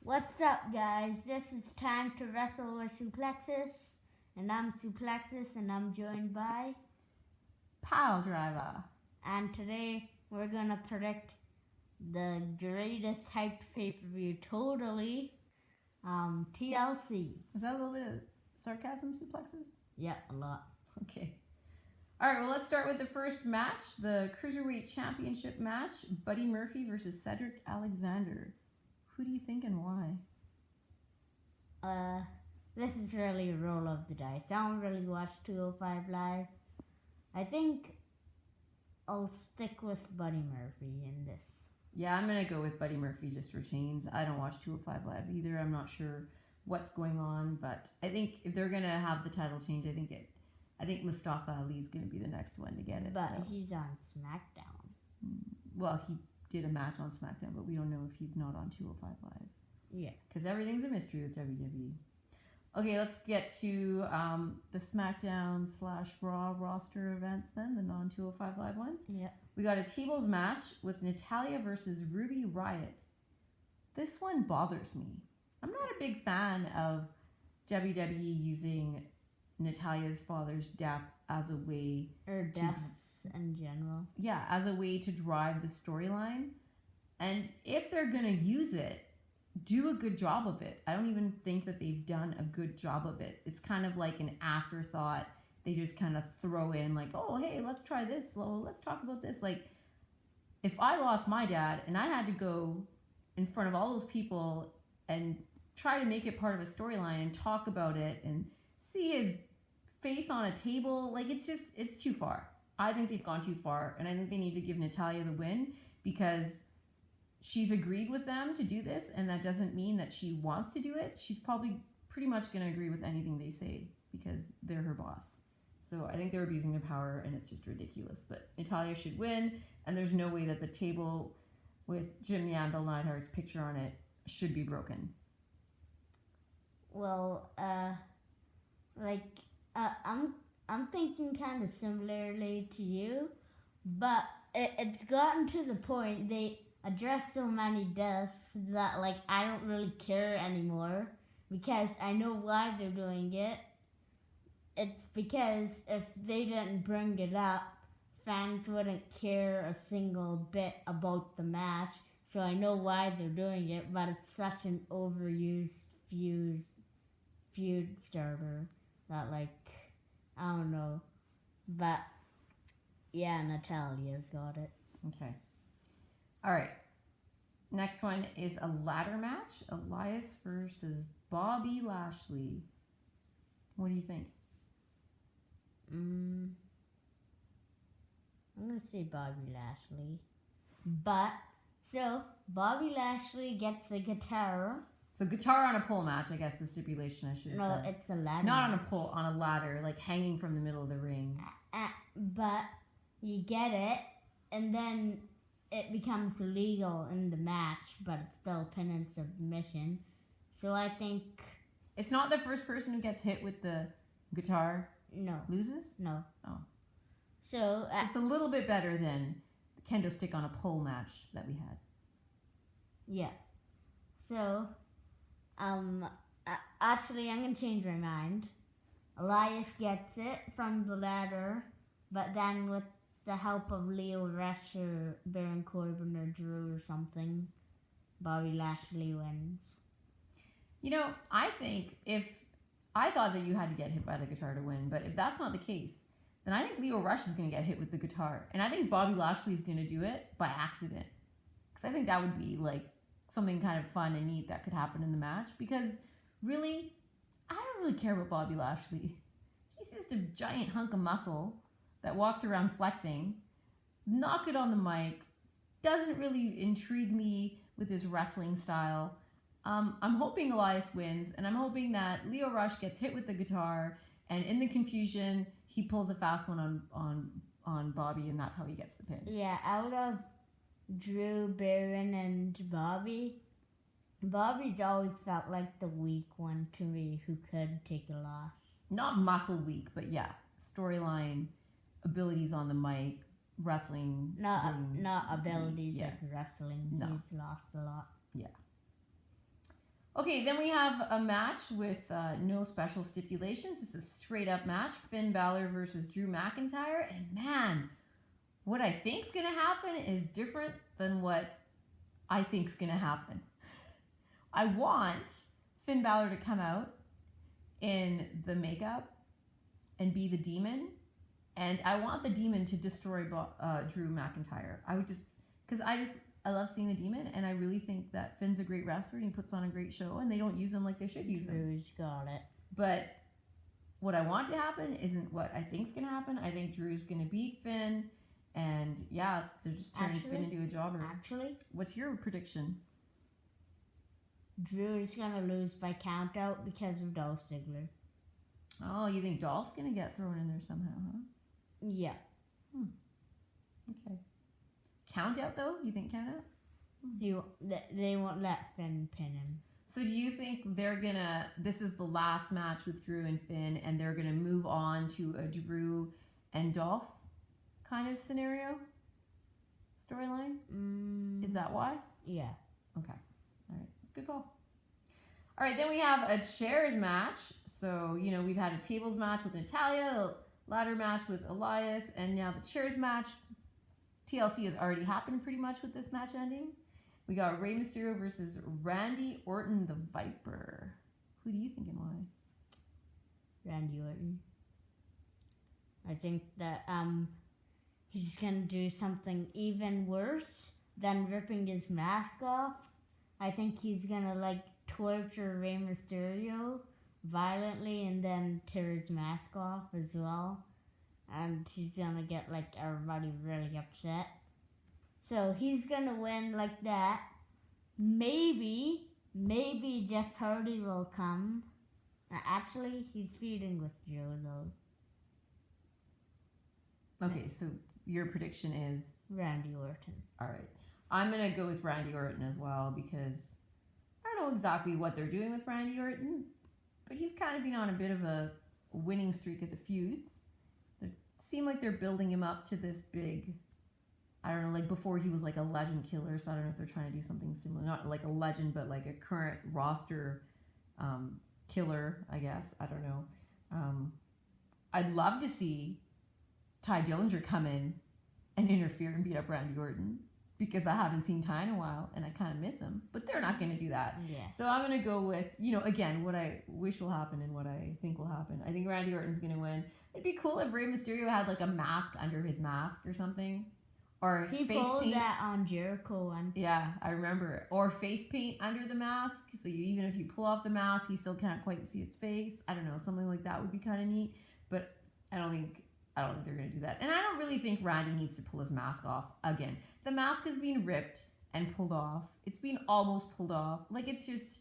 What's up, guys? This is time to wrestle with Suplexus, and I'm Suplexus, and I'm joined by Pile Driver. And today we're gonna predict the greatest hyped pay-per-view, totally, TLC. Is that a little bit of sarcasm, Suplexes? Yeah, a lot. Okay. All right, well, let's start with the first match, the Cruiserweight Championship match, Buddy Murphy versus Cedric Alexander. Who do you think and why? This is really a roll of the dice. I don't really watch 205 Live. I think I'll stick with Buddy Murphy in this. Yeah, I'm going to go with Buddy Murphy just retains. I don't watch 205 Live either. I'm not sure what's going on, but I think if they're going to have the title change, I think Mustafa Ali is going to be the next one to get it. But he's on SmackDown. Well, he did a match on SmackDown, but we don't know if he's not on 205 Live. Yeah. Because everything's a mystery with WWE. Okay, let's get to the SmackDown/Raw roster events then, the non-205 Live ones. Yeah. We got a tables match with Natalya versus Ruby Riott. This one bothers me. I'm not a big fan of WWE using Natalya's father's death as a way... Or deaths in general. Yeah, as a way to drive the storyline. And if they're going to use it, do a good job of it. I don't even think that they've done a good job of it. It's kind of like an afterthought. They just kind of throw in like, oh, hey, let's try this. Oh, let's talk about this. Like, if I lost my dad and I had to go in front of all those people and try to make it part of a storyline and talk about it and see his face on a table, like, it's too far. I think they've gone too far, and I think they need to give Natalya the win because she's agreed with them to do this, and that doesn't mean that she wants to do it. She's probably pretty much going to agree with anything they say because they're her boss. So I think they're abusing their power, and it's just ridiculous. But Natalya should win, and there's no way that the table with Jim the Anvil Neidhart's picture on it should be broken. Well, I'm thinking kind of similarly to you, but it's gotten to the point they address so many deaths that, like, I don't really care anymore because I know why they're doing it. It's because if they didn't bring it up, fans wouldn't care a single bit about the match. So I know why they're doing it, but it's such an overused feud starter that, like, I don't know. But yeah, Natalya's got it. Okay. All right. Next one is a ladder match. Elias versus Bobby Lashley. What do you think? I'm going to say Bobby Lashley. But, so, Bobby Lashley gets the guitar. So guitar on a pole match, I guess the stipulation I should have said. No, it's a ladder. Not on a pole, on a ladder, like hanging from the middle of the ring. But you get it, and then it becomes illegal in the match, but it's still pin and submission. So I think... It's not the first person who gets hit with the guitar No. loses? No. Oh. So... it's a little bit better than the kendo stick on a pole match that we had. Yeah. So... actually, I'm going to change my mind. Elias gets it from the ladder, but then with the help of Leo Rush or Baron Corbin or Drew or something, Bobby Lashley wins. You know, I think I thought that you had to get hit by the guitar to win, but if that's not the case, then I think Leo Rush is going to get hit with the guitar. And I think Bobby Lashley is going to do it by accident. Because I think that would be like something kind of fun and neat that could happen in the match, because really, I don't really care about Bobby Lashley. He's just a giant hunk of muscle that walks around flexing, not good on the mic, doesn't really intrigue me with his wrestling style. I'm hoping Elias wins, and I'm hoping that Leo Rush gets hit with the guitar, and in the confusion, he pulls a fast one on Bobby, and that's how he gets the pin. Yeah, out of Drew, Baron, and Bobby's always felt like the weak one to me who could take a loss. Not muscle weak, but yeah, storyline, abilities on the mic, wrestling. Not abilities yeah. like wrestling. No. He's lost a lot. Yeah. Okay, then we have a match with no special stipulations. It's a straight up match. Finn Balor versus Drew McIntyre. And man, what I think's gonna happen is different than what I think's gonna happen. I want Finn Balor to come out in the makeup and be the demon, and I want the demon to destroy Drew McIntyre. I would just, because I love seeing the demon, and I really think that Finn's a great wrestler and he puts on a great show, and they don't use him like they should use him. Drew's got it. But what I want to happen isn't what I think's gonna happen. I think Drew's gonna beat Finn, and yeah, they're just turning Finn into a jobber. Actually, what's your prediction? Drew is gonna lose by count out because of Dolph Ziggler. Oh, you think Dolph's gonna get thrown in there somehow, huh? Yeah. Okay. Count out though? You think count out? They won't let Finn pin him. So do you think they're gonna? This is the last match with Drew and Finn, and they're gonna move on to a Drew and Dolph kind of scenario storyline? Is that why? Yeah. Okay. All right. That's a good call. All right. Then we have a chairs match. So, you know, we've had a tables match with Natalia, a ladder match with Elias, and now the chairs match. TLC has already happened pretty much with this match ending. We got Rey Mysterio versus Randy Orton, the Viper. Who do you think and why? Randy Orton. I think that he's gonna do something even worse than ripping his mask off. I think he's gonna like torture Rey Mysterio violently and then tear his mask off as well. And he's gonna get like everybody really upset. So he's gonna win like that. Maybe Jeff Hardy will come. Actually, he's feuding with Joe though. Okay, so your prediction is Randy Orton. all right. I'm gonna go with Randy Orton as well because I don't know exactly what they're doing with Randy Orton, but he's kind of been on a bit of a winning streak at the feuds. They seem like they're building him up to this big, I don't know, like before he was like a legend killer, so I don't know if they're trying to do something similar. Not like a legend, but like a current roster killer, I guess. I don't know. I'd love to see Ty Dillinger come in and interfere and beat up Randy Orton because I haven't seen Ty in a while and I kind of miss him. But they're not going to do that. Yeah. So I'm going to go with, you know, again, what I wish will happen and what I think will happen. I think Randy Orton's going to win. It'd be cool if Rey Mysterio had like a mask under his mask or something. Or He face pulled paint. that on Jericho once. Yeah, I remember. Or face paint under the mask. So even if you pull off the mask, you still can't quite see his face. I don't know. Something like that would be kind of neat. But I don't think they're going to do that. And I don't really think Randy needs to pull his mask off again. The mask has been ripped and pulled off. It's been almost pulled off. Like, it's just,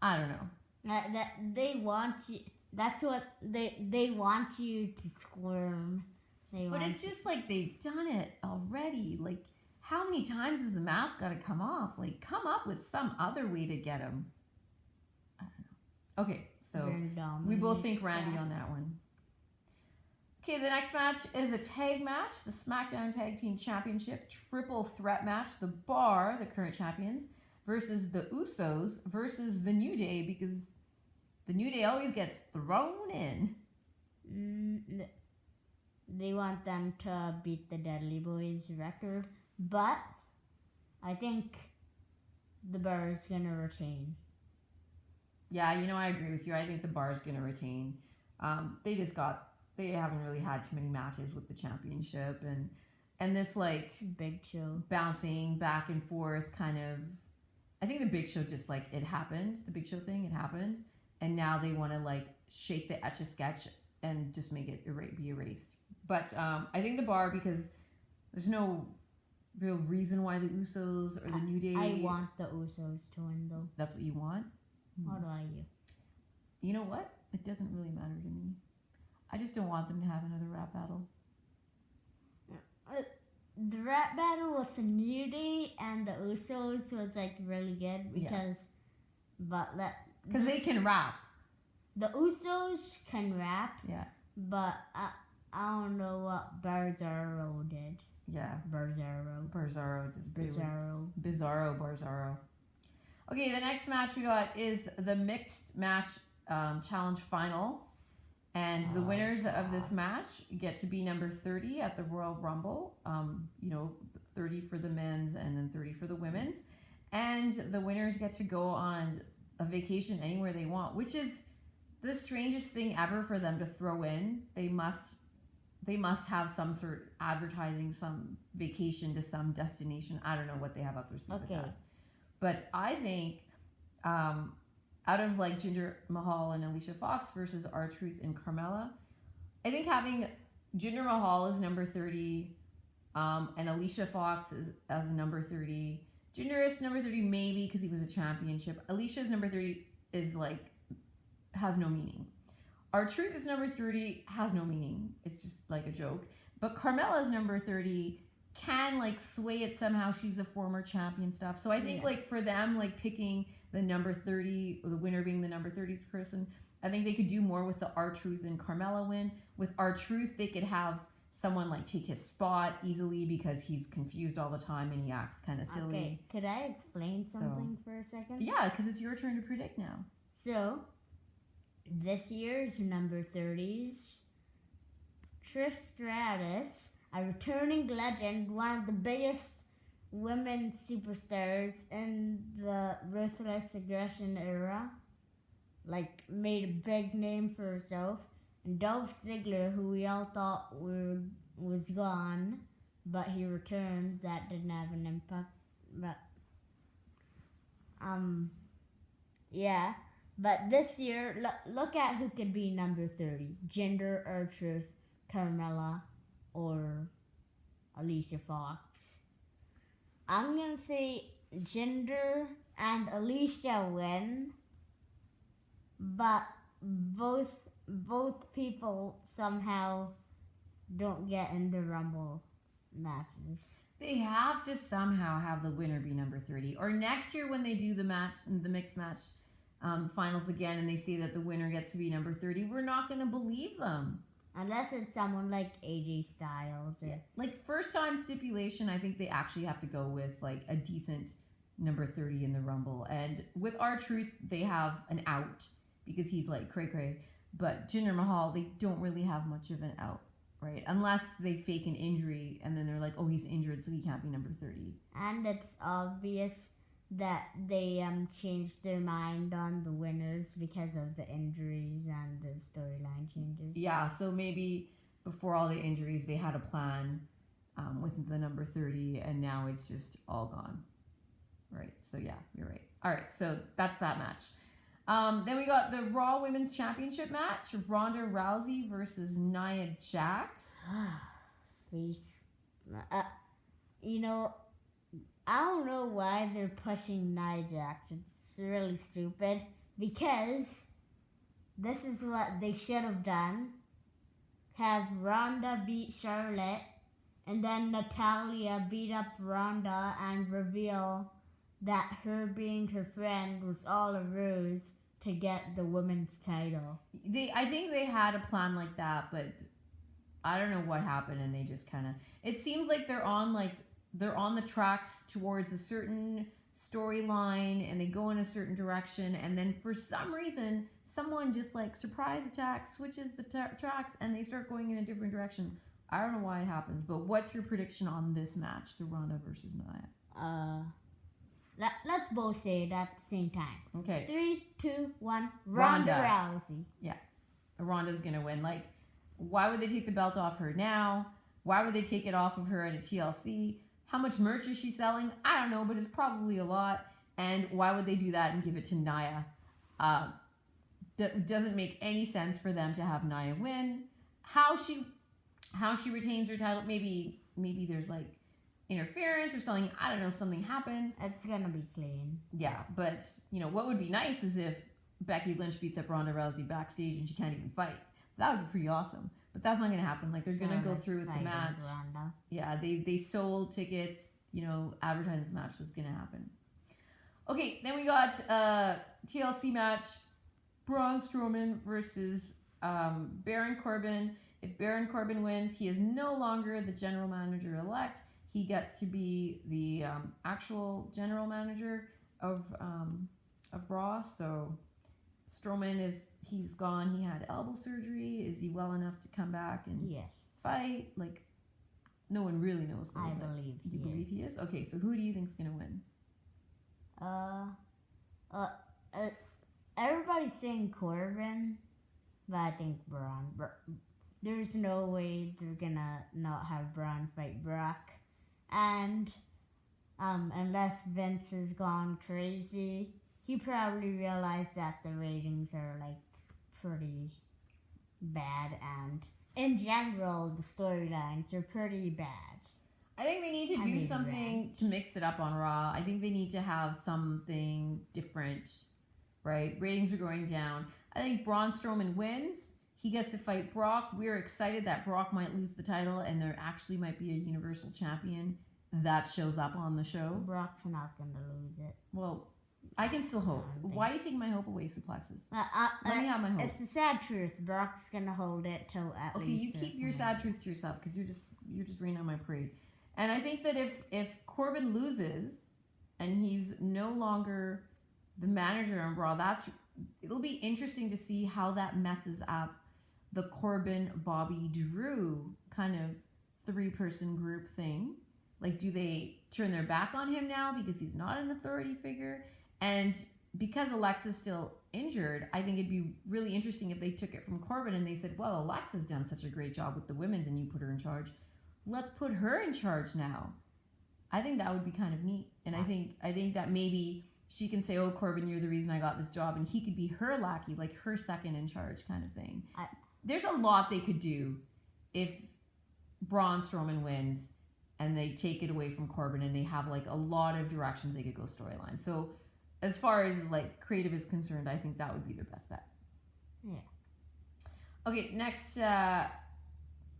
I don't know. That they want you. That's what they want you to squirm. But it's just like they've done it already. Like, how many times has the mask got to come off? Like, come up with some other way to get him. I don't know. Okay, so we both think Randy on that one. Okay, the next match is a tag match, the SmackDown Tag Team Championship triple threat match. The Bar, the current champions, versus the Usos versus the New Day, because the New Day always gets thrown in. They want them to beat the Dudley Boys record, but I think the Bar is going to retain. Yeah, you know, I agree with you. I think the Bar is going to retain. They haven't really had too many matches with the championship, and this like Big Show bouncing back and forth kind of. I think the Big Show just like it happened. The Big Show thing, it happened, and now they want to like shake the Etch a Sketch and just make it be erased. But I think the Bar, because there's no real reason why the Usos or the New Day. I want the Usos to win though. That's what you want. How do I you? You know what? It doesn't really matter to me. I just don't want them to have another rap battle. The rap battle with the New Day and the Usos was like really good because, because they can rap. The Usos can rap. Yeah. But I don't know what Bizarro did. Yeah. Bizarro. Bizarro. Bizarro. Bizarro Barzaro. Okay, the next match we got is the mixed match challenge final. And the winners of this match get to be number 30 at the Royal Rumble. 30 for the men's and then 30 for the women's. And the winners get to go on a vacation anywhere they want, which is the strangest thing ever for them to throw in. They must have some sort of advertising, some vacation to some destination. I don't know what they have up their sleeve with that. But I think out of like Jinder Mahal and Alicia Fox versus R-Truth and Carmella, I think having Jinder Mahal is number 30 and Alicia Fox is as number 30. Jinder is number 30 maybe because he was a championship. Alicia's number 30 is like has no meaning. R-Truth is number 30, has no meaning. It's just like a joke. But Carmella's number 30 can like sway it somehow. She's a former champion stuff. So I think like for them, like picking the number 30, or the winner being the number 30th person, I think they could do more with the R-Truth and Carmella win. With R-Truth, they could have someone like take his spot easily because he's confused all the time and he acts kind of silly. Okay, could I explain something for a second? Yeah, because it's your turn to predict now. So, this year's number 30s, Trish Stratus, a returning legend, one of the biggest women superstars in the Ruthless Aggression era, like made a big name for herself. And Dolph Ziggler, who we all thought was gone, but he returned. That didn't have an impact. But yeah. But this year, look at who could be number 30: Jinder, R-Truth, Carmella, or Alicia Fox. I'm gonna say Jinder and Alicia win, but both people somehow don't get in the Rumble matches. They have to somehow have the winner be number 30. Or next year when they do the mixed match finals again and they say that the winner gets to be number 30, we're not going to believe them. Unless it's someone like AJ Styles. Or... Yeah. Like first time stipulation, I think they actually have to go with like a decent number 30 in the Rumble. And with R-Truth, they have an out because he's like cray-cray. But Jinder Mahal, they don't really have much of an out, right? Unless they fake an injury and then they're like, oh, he's injured, so he can't be number 30. And it's obvious that they changed their mind on the winners because of the injuries and the storyline changes. Yeah, so maybe before all the injuries, they had a plan with the number 30, and now it's just all gone. Right, so yeah, you're right. All right, so that's that match. Then we got the Raw Women's Championship match, Ronda Rousey versus Nia Jax. Face. I don't know why they're pushing Nia Jax. It's really stupid because this is what they should have done. Have Ronda beat Charlotte and then Natalia beat up Ronda and reveal that her being her friend was all a ruse to get the women's title. I think they had a plan like that, but I don't know what happened, and they just kind of... It seems like they're on the tracks towards a certain storyline, and they go in a certain direction, and then for some reason, someone just like surprise attack, switches the tracks, and they start going in a different direction. I don't know why it happens, but what's your prediction on this match, the Ronda versus Nia? Let's both say it at the same time. Okay. 3, 2, 1. Ronda Rousey. Yeah. Ronda's going to win. Like, why would they take the belt off her now? Why would they take it off of her at a TLC? How much merch is she selling? I don't know, but it's probably a lot. And why would they do that and give it to Nia? That doesn't make any sense for them to have Nia win. How she retains her title, maybe there's like interference or something. I don't know, something happens. It's gonna be clean. Yeah, but what would be nice is if Becky Lynch beats up Ronda Rousey backstage and she can't even fight. That would be pretty awesome. But that's not gonna happen. Like, they're gonna go through with the match. Ronda. Yeah, they sold tickets. Advertising this match was gonna happen. Okay, then we got TLC match: Braun Strowman versus Baron Corbin. If Baron Corbin wins, he is no longer the general manager elect. He gets to be the actual general manager. of Raw. So Strowman he's gone. He had elbow surgery. Is he well enough to come back and Yes. fight? Like, no one really knows. I believe you believe he is. Okay, so who do you think's gonna win? Everybody's saying Corbin, but I think Braun. There's no way they're gonna not have Braun fight Brock, and unless Vince has gone crazy, he probably realized that the ratings are like pretty bad, and in general the storylines are pretty bad. I think they need to do something to mix it up on Raw. I think they need to have something different, right? Ratings are going down. I think Braun Strowman wins. He gets to fight Brock. We're excited that Brock might lose the title and there actually might be a Universal Champion that shows up on the show. Brock's not going to lose it. Well, I can still hope. Why are you taking my hope away, Suplexes? Let me have my hope. It's the sad truth. Brock's going to hold it till at least. Okay, you keep your sad truth to yourself because you're just raining on my parade. And I think that if Corbin loses and he's no longer the manager on Raw, it'll be interesting to see how that messes up the Corbin, Bobby, Drew kind of 3-person group thing. Like, do they turn their back on him now because he's not an authority figure? And because Alexa's still injured, I think it'd be really interesting if they took it from Corbin and they said, well, Alexa's done such a great job with the women's and you put her in charge. Let's put her in charge now. I think that would be kind of neat. And I think that maybe she can say, oh, Corbin, you're the reason I got this job. And he could be her lackey, like her second in charge kind of thing. There's a lot they could do if Braun Strowman wins and they take it away from Corbin and they have like a lot of directions they could go storyline. So as far as like creative is concerned, I think that would be their best bet. Yeah. Okay, next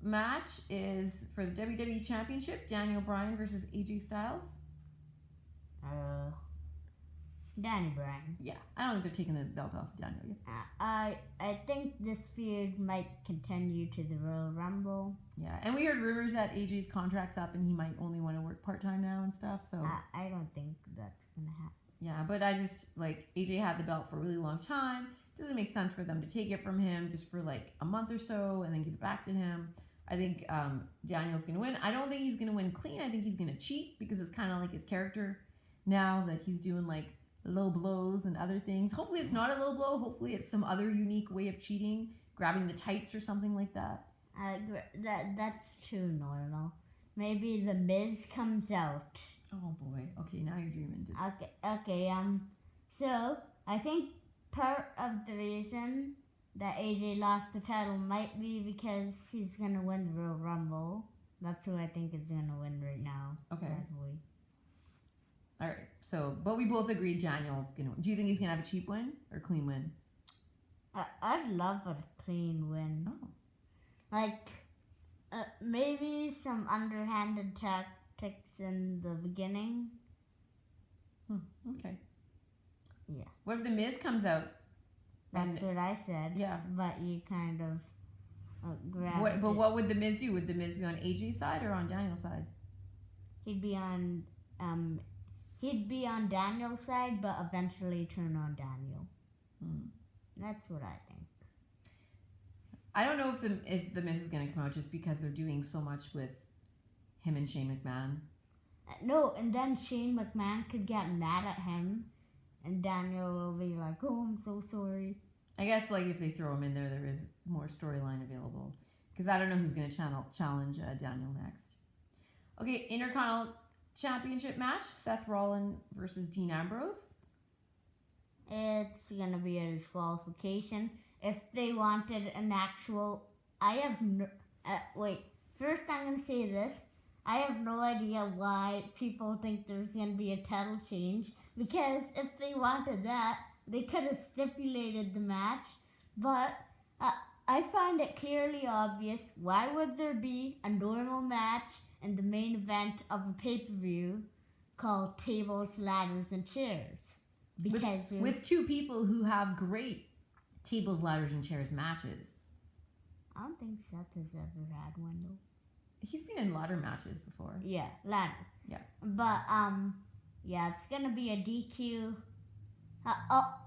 match is for the WWE Championship, Daniel Bryan versus AJ Styles. Danny Bryan. Yeah, I don't think they're taking the belt off Daniel yet. I think this feud might continue to the Royal Rumble. Yeah, and we heard rumors that AJ's contract's up and he might only want to work part-time now and stuff, so... I don't think that's going to happen. Yeah, but I just, like, AJ had the belt for a really long time. Doesn't make sense for them to take it from him just for, like, a month or so and then give it back to him. I think Daniel's going to win. I don't think he's going to win clean. I think he's going to cheat because it's kind of like his character now that he's doing, like, low blows and other things. Hopefully it's not a low blow. Hopefully it's some other unique way of cheating, grabbing the tights or something like that. That's too normal. Maybe the Miz comes out. Oh boy. Okay, now you're dreaming. Okay. So I think part of the reason that AJ lost the title might be because he's gonna win the Royal Rumble. That's who I think is gonna win right now. Okay. All right. So, but we both agreed Daniel's gonna win. Do you think he's gonna have a cheap win or clean win? I'd love a clean win. Oh. Like, maybe some underhanded tactics in the beginning. Okay. Yeah. What if the Miz comes out? That's what I said. Yeah. But you kind of grabbed But what would the Miz do? Would the Miz be on AJ's side or on Daniel's side? He'd be on Daniel's side, but eventually turn on Daniel. That's what I think. I don't know if the Miz is going to come out just because they're doing so much with him and Shane McMahon. No, and then Shane McMahon could get mad at him, and Daniel will be like, "Oh, I'm so sorry." I guess like if they throw him in there, there is more storyline available because I don't know who's going to challenge Daniel next. Okay, Intercontinental Championship match: Seth Rollins versus Dean Ambrose. It's gonna be a disqualification. If they wanted an actual, First, I'm gonna say this. I have no idea why people think there's gonna be a title change. Because if they wanted that, they could have stipulated the match. But I find it clearly obvious. Why would there be a normal match in the main event of a pay-per-view called Tables, Ladders, and Chairs? Because with two people who have great tables, ladders, and chairs matches. I don't think Seth has ever had one though. He's been in ladder matches before. Yeah, ladder. Yeah. But Yeah, it's gonna be a DQ.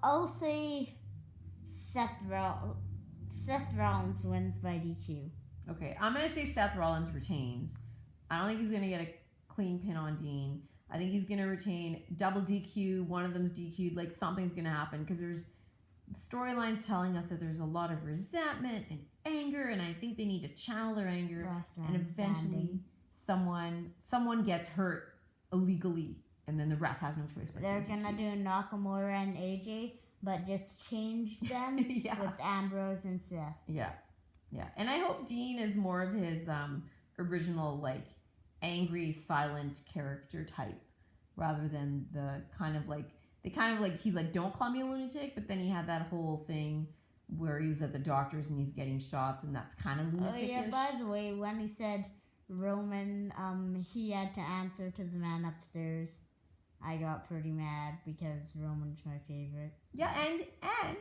I'll say Seth Rollins wins by DQ. Okay, I'm gonna say Seth Rollins retains. I don't think he's gonna get a clean pin on Dean. I think he's gonna retain double DQ. One of them's DQ'd. Like something's gonna happen because there's storylines telling us that there's a lot of resentment and anger, and I think they need to channel their anger. And eventually, someone gets hurt illegally, and then the ref has no choice but They're to gonna DQ. do Nakamura and AJ, but just change them Yeah. with Ambrose and Seth. Yeah, and I hope Dean is more of his original like angry, silent character type, rather than the kind of like he's like, don't call me a lunatic, but then he had that whole thing where he was at the doctor's and he's getting shots, and that's kind of lunatic-ish. Oh yeah, by the way, when he said Roman, he had to answer to the man upstairs, I got pretty mad because Roman's my favorite. Yeah, and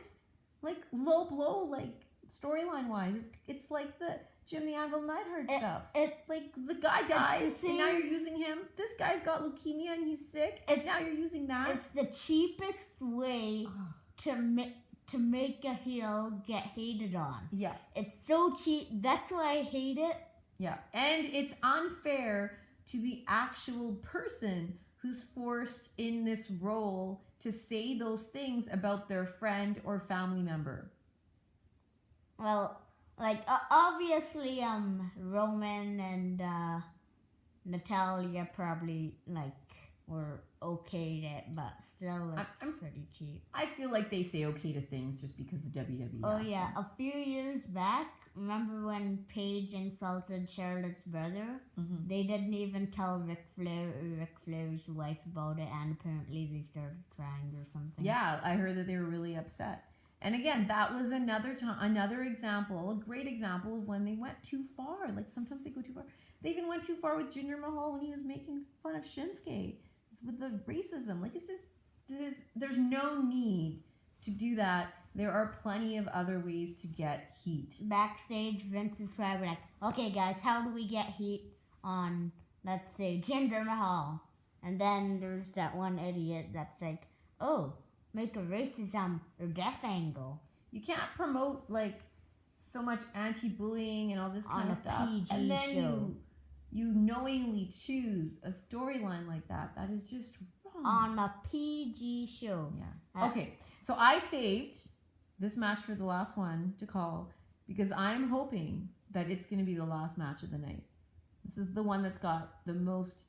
like low blow, like storyline wise, it's like the Jim the Anvil Neidhart stuff. Like the guy dies, and now you're using him. This guy's got leukemia and he's sick, and now you're using that. It's the cheapest way to make a heel get hated on. Yeah, it's so cheap. That's why I hate it. Yeah, and it's unfair to the actual person who's forced in this role to say those things about their friend or family member. Well, like obviously, Roman and Natalia probably like were okayed it, but still, it's pretty cheap. I feel like they say okay to things just because the WWE. Oh yeah, a few years back, remember when Paige insulted Charlotte's brother? Mm-hmm. They didn't even tell Ric Flair's wife about it, and apparently they started crying or something. Yeah, I heard that they were really upset. And again, that was another example, a great example of when they went too far. Like sometimes they go too far. They even went too far with Jinder Mahal when he was making fun of Shinsuke with the racism. Like there's no need to do that. There are plenty of other ways to get heat. Backstage, Vince is probably like, okay guys, how do we get heat on, let's say, Jinder Mahal? And then there's that one idiot that's like, oh, make a racism or death angle. You can't promote like so much anti-bullying and all this kind of stuff. PG and then show. you knowingly choose a storyline like that. That is just wrong. On a PG show. Yeah. Okay. So I saved this match for the last one to call because I'm hoping that it's going to be the last match of the night. This is the one that's got the most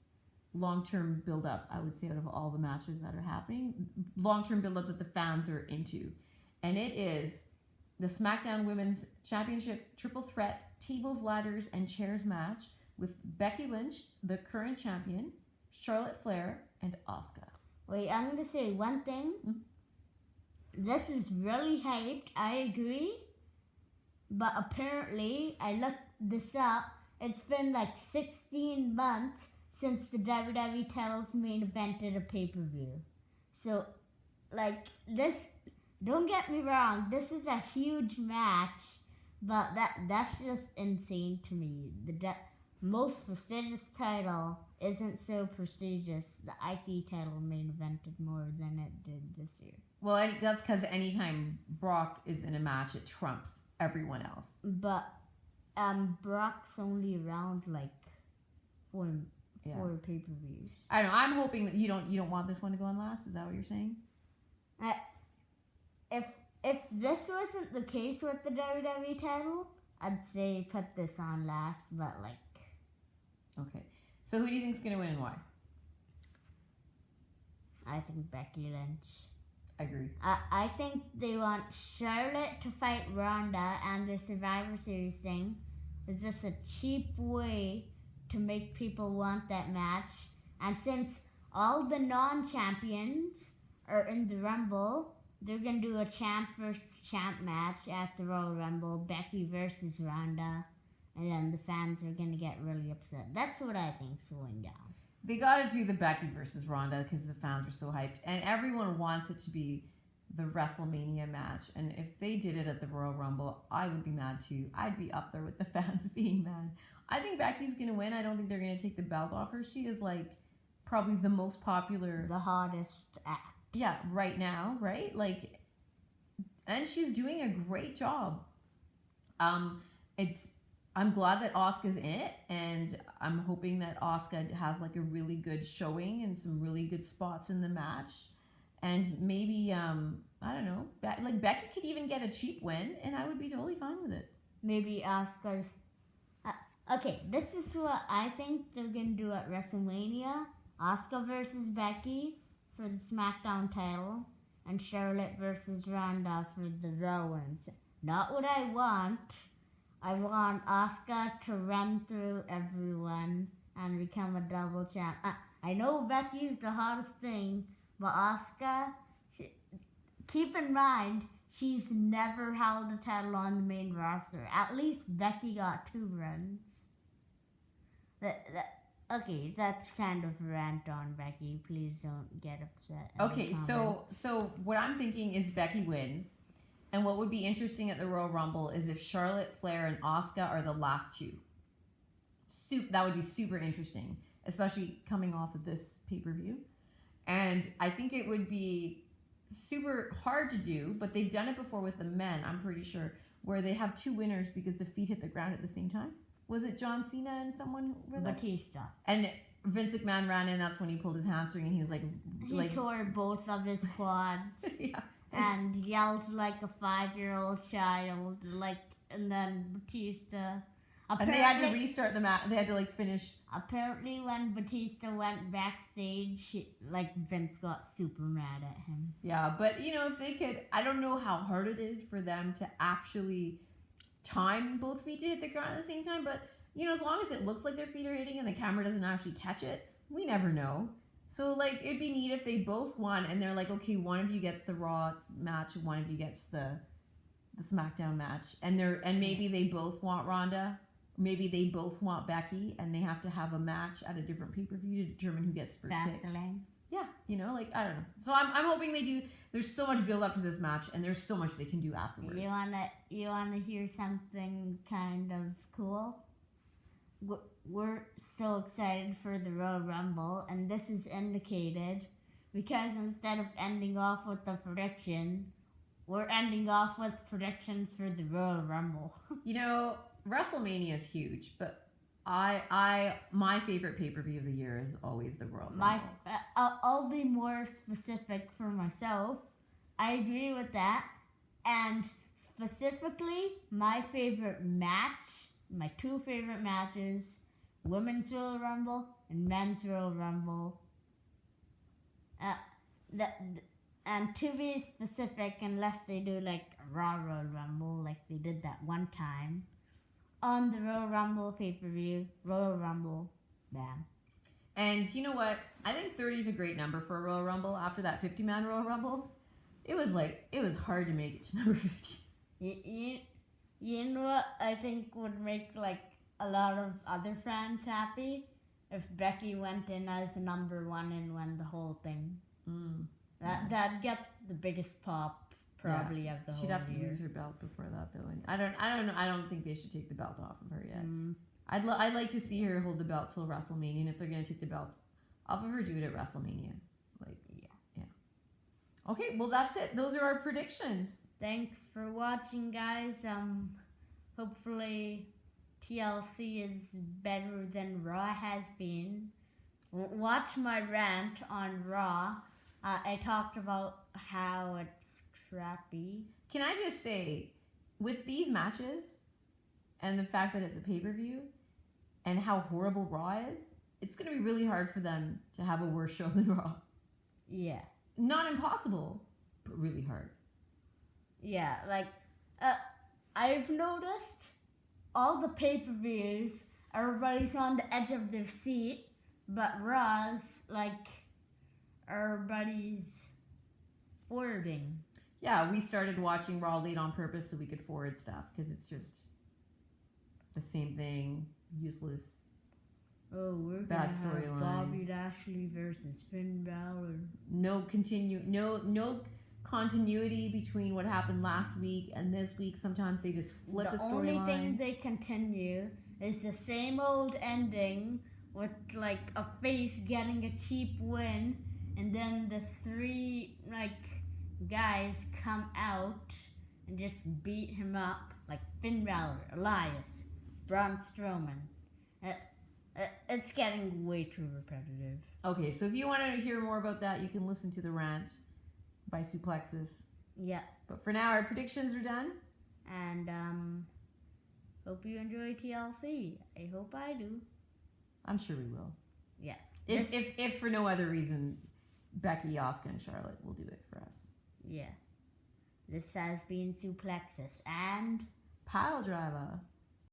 long-term build-up, I would say, out of all the matches that are happening. Long-term build-up that the fans are into. And it is the SmackDown Women's Championship Triple Threat Tables, Ladders, and Chairs match with Becky Lynch, the current champion, Charlotte Flair, and Asuka. Wait, I'm going to say one thing. Mm-hmm. This is really hyped, I agree. But apparently, I looked this up, it's been like 16 months since the WWE titles main evented a pay-per-view. So, like, this, don't get me wrong, this is a huge match, but that's just insane to me. The most prestigious title isn't so prestigious. The IC title main evented more than it did this year. Well, that's because anytime Brock is in a match, it trumps everyone else. But Brock's only around like four pay-per-views. I don't know. I'm hoping that you don't want this one to go on last. Is that what you're saying? If this wasn't the case with the WWE title, I'd say put this on last. But like, okay. So who do you think's gonna win and why? I think Becky Lynch. I agree. I think they want Charlotte to fight Ronda, and the Survivor Series thing is just a cheap way to make people want that match. And since all the non-champions are in the Rumble, they're going to do a champ versus champ match at the Royal Rumble, Becky versus Ronda, and then the fans are going to get really upset. That's what I think's going down. They got to do the Becky versus Ronda because the fans are so hyped. And everyone wants it to be the WrestleMania match. And if they did it at the Royal Rumble, I would be mad too. I'd be up there with the fans being mad. I think Becky's going to win. I don't think they're going to take the belt off her. She is like probably the most popular. The hottest act. Yeah, right now, right? Like, and she's doing a great job. It's I'm glad that Asuka's in it, and I'm hoping that Asuka has like a really good showing and some really good spots in the match, and maybe I don't know, like Becky could even get a cheap win, and I would be totally fine with it. Maybe Asuka's. Okay, this is what I think they're gonna do at WrestleMania. Asuka versus Becky for the SmackDown title, and Charlotte versus Ronda for the Raw ones. Not what I want. I want Asuka to run through everyone and become a double champ. I know Becky's the hottest thing, but Asuka, keep in mind, she's never held a title on the main roster. At least Becky got 2 runs. Okay, that's kind of a rant on Becky. Please don't get upset. Okay, so what I'm thinking is Becky wins. And what would be interesting at the Royal Rumble is if Charlotte, Flair, and Asuka are the last 2. That would be super interesting, especially coming off of this pay-per-view. And I think it would be super hard to do, but they've done it before with the men, I'm pretty sure, where they have 2 winners because the feet hit the ground at the same time. Was it John Cena and someone? Batista. And Vince McMahon ran in, that's when he pulled his hamstring, and he was like... He tore both of his quads. Yeah. And yelled like a 5-year-old child, and then Batista. And they had to restart the match. They had to finish. Apparently, when Batista went backstage, Vince got super mad at him. Yeah, but if they could, I don't know how hard it is for them to actually time both feet to hit the ground at the same time. But as long as it looks like their feet are hitting and the camera doesn't actually catch it, we never know. So, it'd be neat if they both won and they're like, okay, one of you gets the Raw match, one of you gets the SmackDown match. And maybe they both want Ronda, maybe they both want Becky, and they have to have a match at a different pay-per-view to determine who gets first pick. Yeah, I don't know. So I'm hoping they do. There's so much build up to this match, and there's so much they can do afterwards. You wanna hear something kind of cool? We're so excited for the Royal Rumble, and this is indicated because instead of ending off with the prediction, we're ending off with predictions for the Royal Rumble. WrestleMania is huge, but my favorite pay-per-view of the year is always the Royal Rumble. I'll be more specific for myself. I agree with that, and specifically my favorite match, my 2 favorite matches, Women's Royal Rumble and Men's Royal Rumble. And to be specific, unless they do a Raw Royal Rumble like they did that one time, on the Royal Rumble pay-per-view, Royal Rumble, bam. And you know what? I think 30 is a great number for a Royal Rumble. After that 50-man Royal Rumble, it was hard to make it to number 50. You know what I think would make a lot of other fans happy? If Becky went in as number 1 and won the whole thing. That'd get the biggest pop probably of the whole year. She'd have to lose her belt before that though. And I don't know. I don't think they should take the belt off of her yet. I'd like to see her hold the belt till WrestleMania, and if they're gonna take the belt off of her, do it at WrestleMania. Yeah. Okay, well that's it. Those are our predictions. Thanks for watching, guys. Hopefully TLC is better than Raw has been. Watch my rant on Raw. I talked about how it's crappy. Can I just say, with these matches and the fact that it's a pay-per-view and how horrible Raw is, it's going to be really hard for them to have a worse show than Raw. Yeah. Not impossible, but really hard. Yeah, I've noticed all the pay-per-views, everybody's on the edge of their seat, but Raw's, everybody's forwarding. Yeah, we started watching Raw late on purpose so we could forward stuff, because it's just the same thing, useless. Oh, we're bad gonna have storylines. Bobby Lashley versus Finn Balor. No continuity between what happened last week and this week. Sometimes they just flip a storyline. The only thing they continue is the same old ending with like a face getting a cheap win, and then the three like guys come out and just beat him up, like Finn Balor, Elias, Braun Strowman. It's getting way too repetitive. Okay, so if you want to hear more about that, you can listen to the rant by Suplexus. Yeah. But for now, our predictions are done. And hope you enjoy TLC. I hope I do. I'm sure we will. Yeah. If for no other reason, Becky, Asuka, and Charlotte will do it for us. Yeah. This has been Suplexus and Pile Driver.